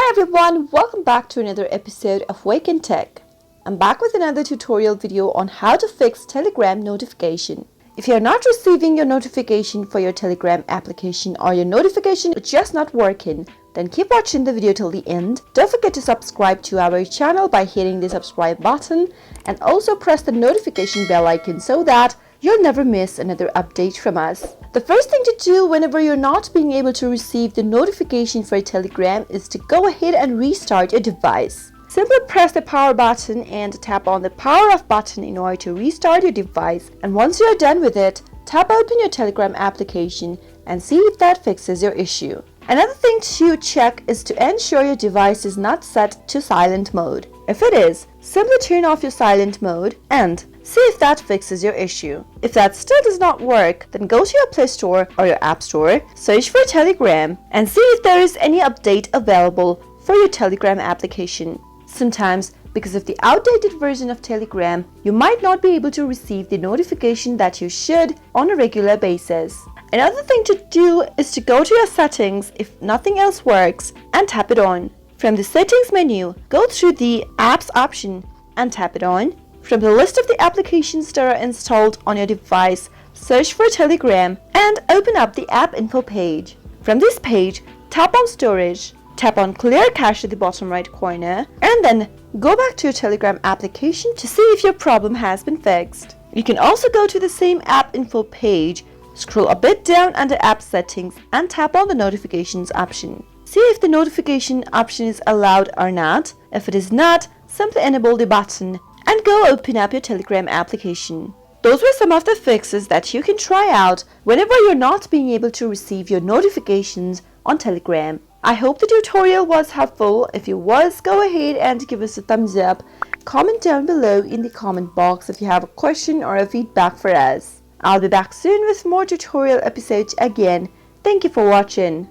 Hi everyone, welcome back to another episode of Wake&Tech. I'm back with another tutorial video on how to fix Telegram notification. If you're not receiving your notification for your Telegram application or your notification is just not working, then keep watching the video till the end. Don't forget to subscribe to our channel by hitting the subscribe button and also press the notification bell icon so that you'll never miss another update from us. The first thing to do whenever you're not being able to receive the notification for Telegram is to go ahead and restart your device. Simply press the power button and tap on the power off button in order to restart your device. And once you're done with it, tap open your Telegram application and see if that fixes your issue. Another thing to check is to ensure your device is not set to silent mode. If it is, simply turn off your silent mode and see if that fixes your issue. If that still does not work, then go to your Play Store or your App Store, search for Telegram, and see if there is any update available for your Telegram application. Sometimes, because of the outdated version of Telegram, you might not be able to receive the notification that you should on a regular basis. Another thing to do is to go to your settings if nothing else works and tap it on. From the settings menu, go through the apps option and tap it on. From the list of the applications that are installed on your device, search for Telegram and open up the app info page. From this page, tap on storage, tap on clear cache at the bottom right corner, and then go back to your Telegram application to see if your problem has been fixed. You can also go to the same app info page, scroll a bit down under app settings and tap on the notifications option. See if the notification option is allowed or not. If it is not, simply enable the button and go open up your Telegram application. Those were some of the fixes that you can try out whenever you're not being able to receive your notifications on Telegram. I hope the tutorial was helpful. If it was, go ahead and give us a thumbs up. Comment down below in the comment box if you have a question or a feedback for us. I'll be back soon with more tutorial episodes again. Thank you for watching.